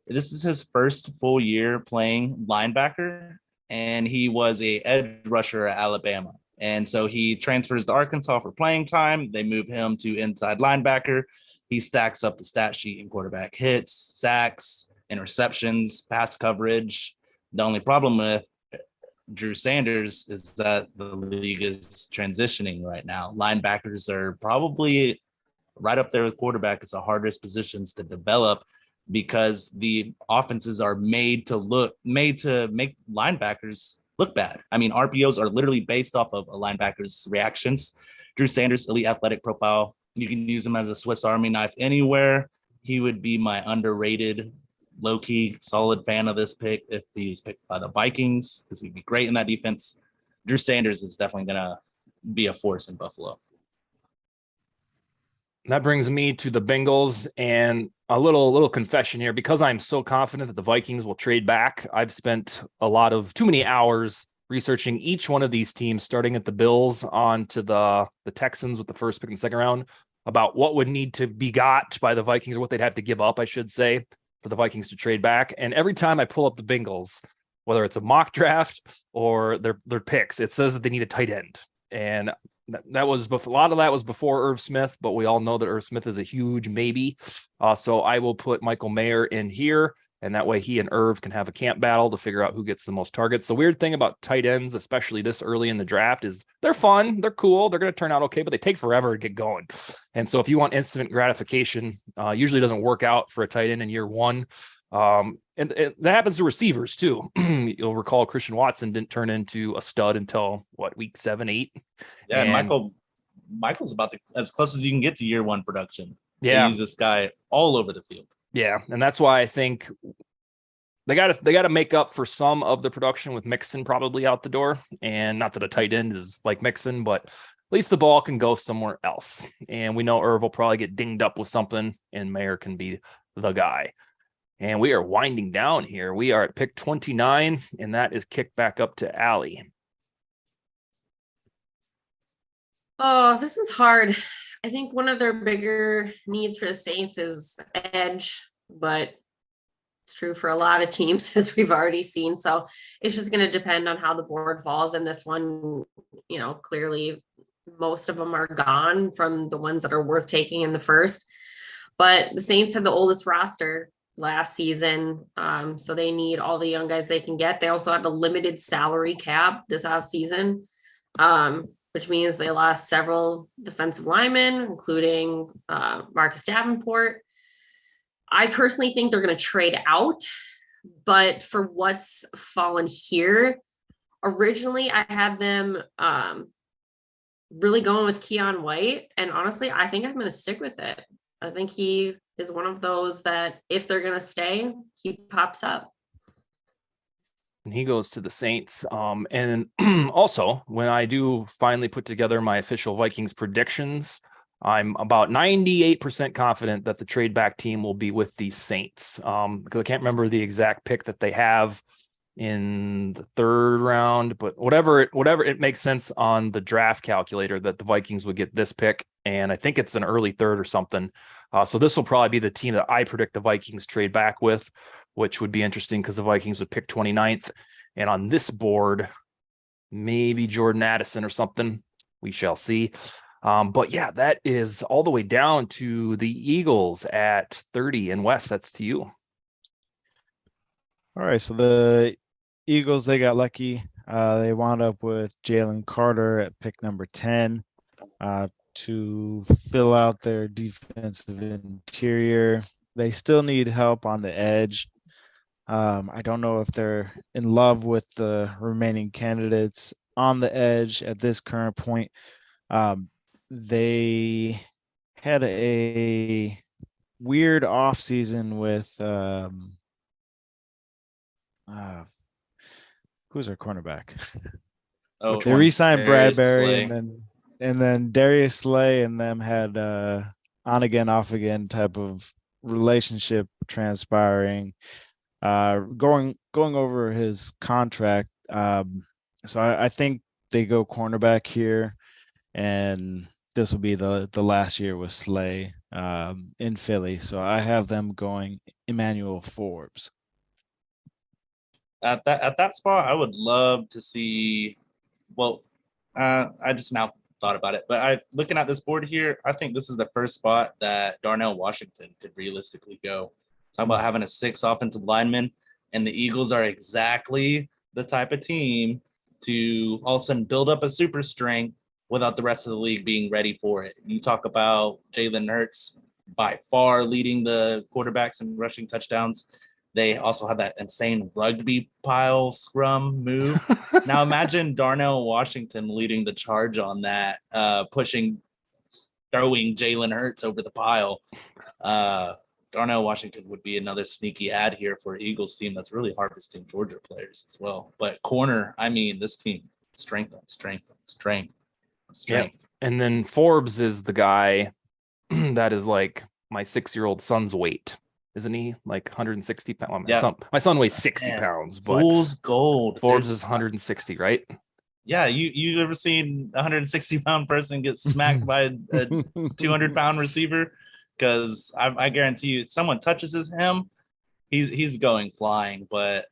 this is his first full year playing linebacker, and he was a edge rusher at Alabama. And so he transfers to Arkansas for playing time. They move him to inside linebacker. He stacks up the stat sheet in quarterback hits, sacks, interceptions, pass coverage. The only problem with Drew Sanders is that the league is transitioning right now. Linebackers are probably right up there with quarterback as the hardest positions to develop, because the offenses are made to make linebackers look bad. I mean, RPOs are literally based off of a linebacker's reactions. Drew Sanders, elite athletic profile. You can use him as a Swiss Army knife anywhere. He would be my underrated low-key solid fan of this pick if he was picked by the Vikings, because he'd be great in that defense. Drew Sanders is definitely going to be a force in Buffalo. That brings me to the Bengals, and a little confession here. Because I'm so confident that the Vikings will trade back, I've spent too many hours researching each one of these teams, starting at the Bills on to the Texans with the first pick in the second round, about what would need to be got by the Vikings, or what they'd have to give up, I should say, for the Vikings to trade back. And every time I pull up the Bengals, whether it's a mock draft or their picks, it says that they need a tight end. And that was before, a lot of that was before Irv Smith, but we all know that Irv Smith is a huge maybe. So I will put Michael Mayer in here, and that way he and Irv can have a camp battle to figure out who gets the most targets. The weird thing about tight ends, especially this early in the draft, is they're fun, they're cool, they're going to turn out okay, but they take forever to get going. And so if you want instant gratification, usually doesn't work out for a tight end in year one. And that happens to receivers too. You'll recall Christian Watson didn't turn into a stud until week 7, 8. Yeah, and Michael's about as close as you can get to year one production. Yeah, they use this guy all over the field. Yeah, and that's why I think they got to make up for some of the production with Mixon probably out the door. And not that a tight end is like Mixon, but at least the ball can go somewhere else. And we know Irv will probably get dinged up with something, and Mayer can be the guy. And we are winding down here. We are at pick 29, and that is kicked back up to Allie. Oh, this is hard. I think one of their bigger needs for the Saints is edge, but it's true for a lot of teams, as we've already seen. So it's just going to depend on how the board falls in this one. Clearly most of them are gone from the ones that are worth taking in the first, but the Saints have the oldest roster last season. So they need all the young guys they can get. They also have a limited salary cap this offseason, which means they lost several defensive linemen, including Marcus Davenport. I personally think they're going to trade out, but for what's fallen here, originally I had them really going with Keon White, and honestly, I think I'm going to stick with it. I think he is one of those that if they're going to stay, he pops up. And he goes to the Saints. And also, when I do finally put together my official Vikings predictions, I'm about 98% confident that the trade back team will be with the Saints. Because I can't remember the exact pick that they have in the third round, but whatever it makes sense on the draft calculator that the Vikings would get this pick. And I think it's an early third or something. So this will probably be the team that I predict the Vikings trade back with, which would be interesting because the Vikings would pick 29th. And on this board, maybe Jordan Addison or something. We shall see. But yeah, that is all the way down to the Eagles at 30. And Wes, that's to you. All right. So the Eagles, they got lucky. They wound up with Jalen Carter at pick number 10 to fill out their defensive interior. They still need help on the edge. I don't know if they're in love with the remaining candidates on the edge at this current point. They had a weird offseason with who's our cornerback? Oh, they re-signed Bradbury Slay. and then Darius Slay and them had on again, off again type of relationship transpiring. Going over his contract. So I think they go cornerback here, and this will be the last year with Slay in Philly. So I have them going Emmanuel Forbes. At that spot, I would love to see. Well, I just now thought about it, but looking at this board here, I think this is the first spot that Darnell Washington could realistically go. Talk about having a 6 offensive lineman, and the Eagles are exactly the type of team to all of a sudden build up a super strength without the rest of the league being ready for it. You talk about Jalen Hurts by far leading the quarterbacks in rushing touchdowns. They also have that insane rugby pile scrum move. Now imagine Darnell Washington leading the charge on that, throwing Jalen Hurts over the pile. Darnell Washington would be another sneaky ad here for Eagles team that's really harvesting Georgia players as well. But corner, I mean, this team, strength on strength on strength on strength. And then Forbes is the guy that is like my 6-year-old son's weight, isn't he? Like 160 pounds. My son weighs 60 pounds, but fool's gold. Forbes is 160, right? Yeah, you ever seen a 160-pound person get smacked by a 200-pound receiver? Because I guarantee you, if someone touches him, he's going flying. But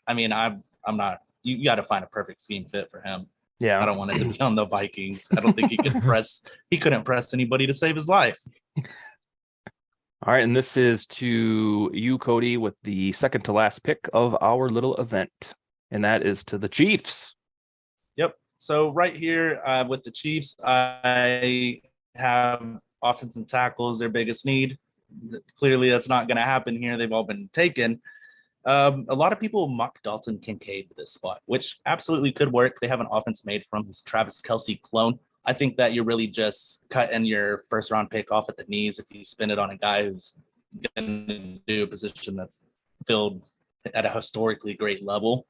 I mean, I'm not. You got to find a perfect scheme fit for him. Yeah, I don't want it to be on the Vikings. I don't think he could press. He couldn't press anybody to save his life. All right, and this is to you, Cody, with the second to last pick of our little event, and that is to the Chiefs. Yep. So right here with the Chiefs, I have offense and tackles, their biggest need. Clearly, that's not going to happen here. They've all been taken. A lot of people mock Dalton Kincaid to this spot, which absolutely could work. They have an offense made from his Travis Kelce clone. I think that you're really just cutting your first round pick off at the knees if you spend it on a guy who's going to do a position that's filled at a historically great level.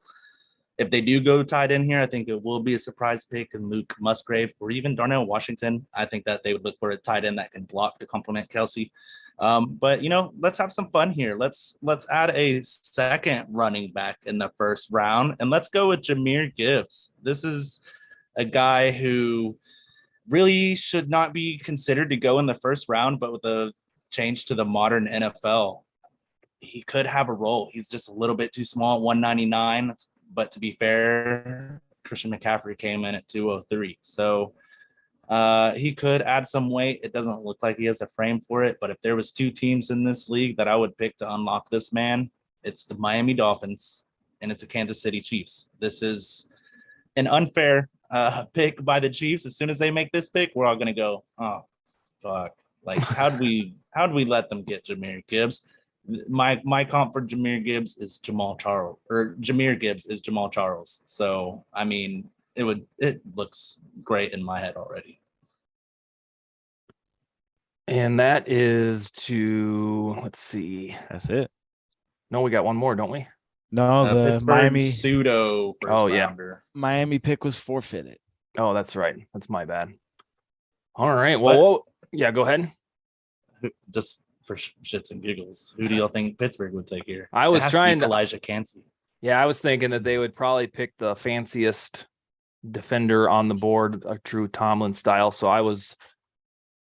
If they do go tight end here, I think it will be a surprise pick in Luke Musgrave or even Darnell Washington. I think that they would look for a tight end that can block to complement Kelce. But let's have some fun here. Let's add a second running back in the first round, and let's go with Jahmyr Gibbs. This is a guy who really should not be considered to go in the first round, but with a change to the modern NFL, he could have a role. He's just a little bit too small, 199. But to be fair, Christian McCaffrey came in at 203. So he could add some weight. It doesn't look like he has a frame for it. But if there was two teams in this league that I would pick to unlock this man, it's the Miami Dolphins and it's the Kansas City Chiefs. This is an unfair pick by the Chiefs. As soon as they make this pick, we're all going to go, oh, fuck. Like, how'd we let them get Jahmyr Gibbs? My comp for Jahmyr Gibbs is Jamal Charles. So I mean, it looks great in my head already. And that is to, let's see. That's it. No, we got one more, don't we? No, the Pittsburgh Miami pseudo first rounder. Miami pick was forfeited. Oh, that's right. That's my bad. All right. Well, yeah, go ahead. Just for shits and giggles, who do y'all think Pittsburgh would take here? I was trying to Elijah Cansey. Yeah, I was thinking that they would probably pick the fanciest defender on the board, a true Tomlin style. So I was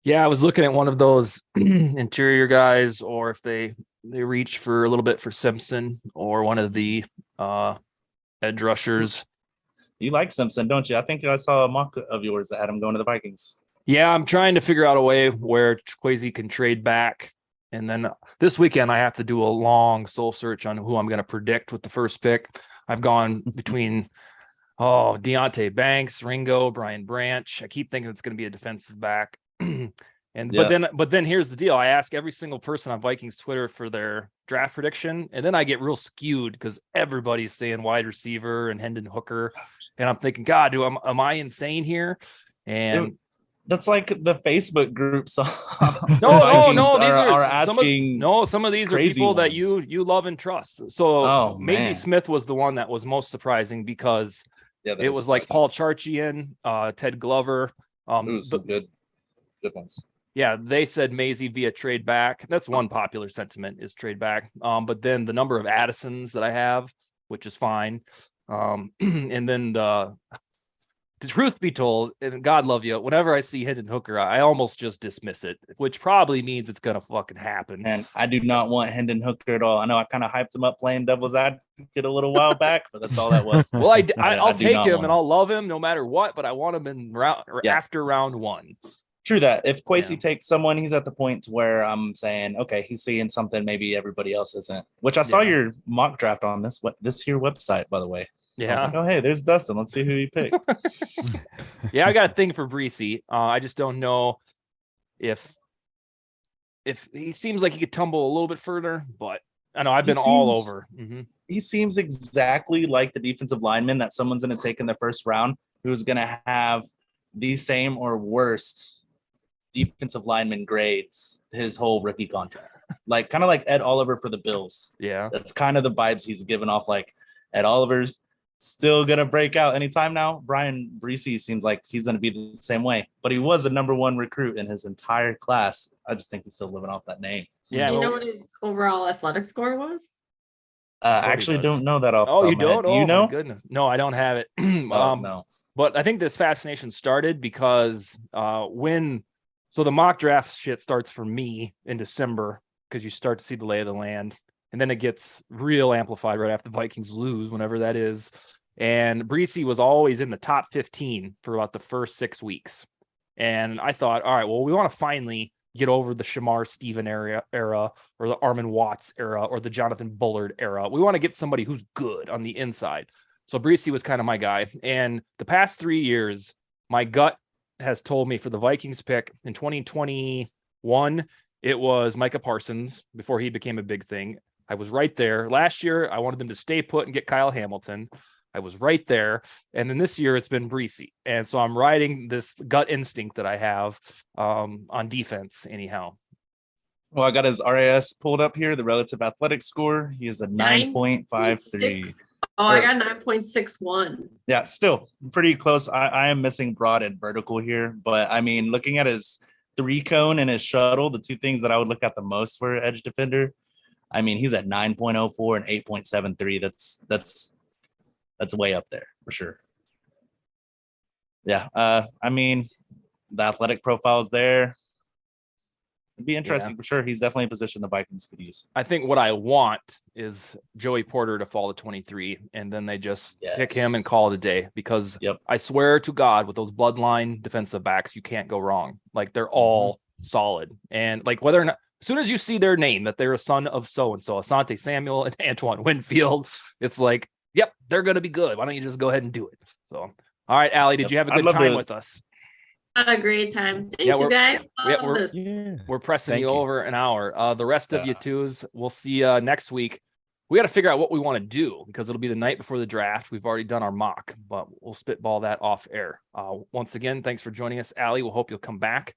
looking at one of those interior guys, or if they reach for a little bit for Simpson or one of the edge rushers. You like Simpson, don't you? I think I saw a mock of yours that had him going to the Vikings. Yeah, I'm trying to figure out a way where Kwesi can trade back. And then this weekend, I have to do a long soul search on who I'm going to predict with the first pick. I've gone between, Deontay Banks, Ringo, Brian Branch. I keep thinking it's going to be a defensive back. But then here's the deal. I ask every single person on Vikings Twitter for their draft prediction. And then I get real skewed because everybody's saying wide receiver and Hendon Hooker. And I'm thinking, God, am I insane here? And that's like the Facebook groups. No. These are asking. Some of these are people that you love and trust. So Maisie Smith was the one that was most surprising because it was like Paul Charchian, Ted Glover. Some good ones. Yeah, they said Maisie via trade back. That's one popular sentiment is trade back. But then the number of Addisons that I have, which is fine. And then the truth be told, and God love you, whenever I see Hendon Hooker, I almost just dismiss it, which probably means it's gonna fucking happen. And I do not want Hendon Hooker at all. I know I kind of hyped him up playing devil's advocate a little while back, but that's all that was. Well, I'll take him and I'll love him no matter what, but I want him in after round one. True that. If Kwesi takes someone, he's at the point where I'm saying, okay, he's seeing something maybe everybody else isn't. Which I saw your mock draft on this here website, by the way. Yeah. Like, oh, hey, there's Dustin. Let's see who he picked. Yeah, I got a thing for Breesy. I just don't know if he seems like he could tumble a little bit further, but I know I've been all over. Mm-hmm. He seems exactly like the defensive lineman that someone's going to take in the first round who's going to have the same or worst defensive lineman grades his whole rookie contract. Like kind of like Ed Oliver for the Bills. Yeah. That's kind of the vibes he's giving off. Like Ed Oliver's still gonna break out anytime now. Brian Breesy seems like he's gonna be the same way, but he was the number 1 recruit in his entire class. I just think he's still living off that name. Yeah. Do you know well, what his overall athletic score was? I Cody actually does. don't know that off the Oh, top you of my head. don't? Do you Oh, know? my goodness. No, I don't have it. Oh, no. But I think this fascination started because so the mock draft shit starts for me in December because you start to see the lay of the land. And then it gets real amplified right after the Vikings lose, whenever that is. And Breesy was always in the top 15 for about the first 6 weeks. And I thought, all right, well, we want to finally get over the Shamar Stephen era or the Armin Watts era or the Jonathan Bullard era. We want to get somebody who's good on the inside. So Breesy was kind of my guy. And the past 3 years, my gut has told me for the Vikings pick in 2021, it was Micah Parsons before he became a big thing. I was right there. Last year, I wanted them to stay put and get Kyle Hamilton. I was right there. And then this year it's been Breesy. And so I'm riding this gut instinct that I have on defense anyhow. Well, I got his RAS pulled up here, the relative athletic score. He is a 9.53. Oh, I got 9.61. Yeah, still pretty close. I am missing broad and vertical here, but I mean, looking at his 3-cone and his shuttle, the 2 things that I would look at the most for edge defender, I mean, he's at 9.04 and 8.73. That's way up there for sure. Yeah, I mean, the athletic profile is there. It'd be interesting for sure. He's definitely a position the Vikings could use. I think what I want is Joey Porter to fall to 23, and then they just pick him and call it a day. Because I swear to God, with those bloodline defensive backs, you can't go wrong. Like they're all solid, and like whether or not, as soon as you see their name that they're a son of so and so, Asante Samuel and Antoine Winfield, it's like, yep, they're gonna be good. Why don't you just go ahead and do it? So, all right, Allie, did you have a good time with us? Had a great time. Thank you guys. We're pressing you over an hour. The rest of you twos, we'll see you next week. We got to figure out what we want to do because it'll be the night before the draft. We've already done our mock, but we'll spitball that off air. Once again, thanks for joining us, Allie. We'll hope you'll come back.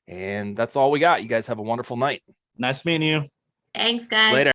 And that's all we got. You guys have a wonderful night. Nice meeting you. Thanks, guys. Later.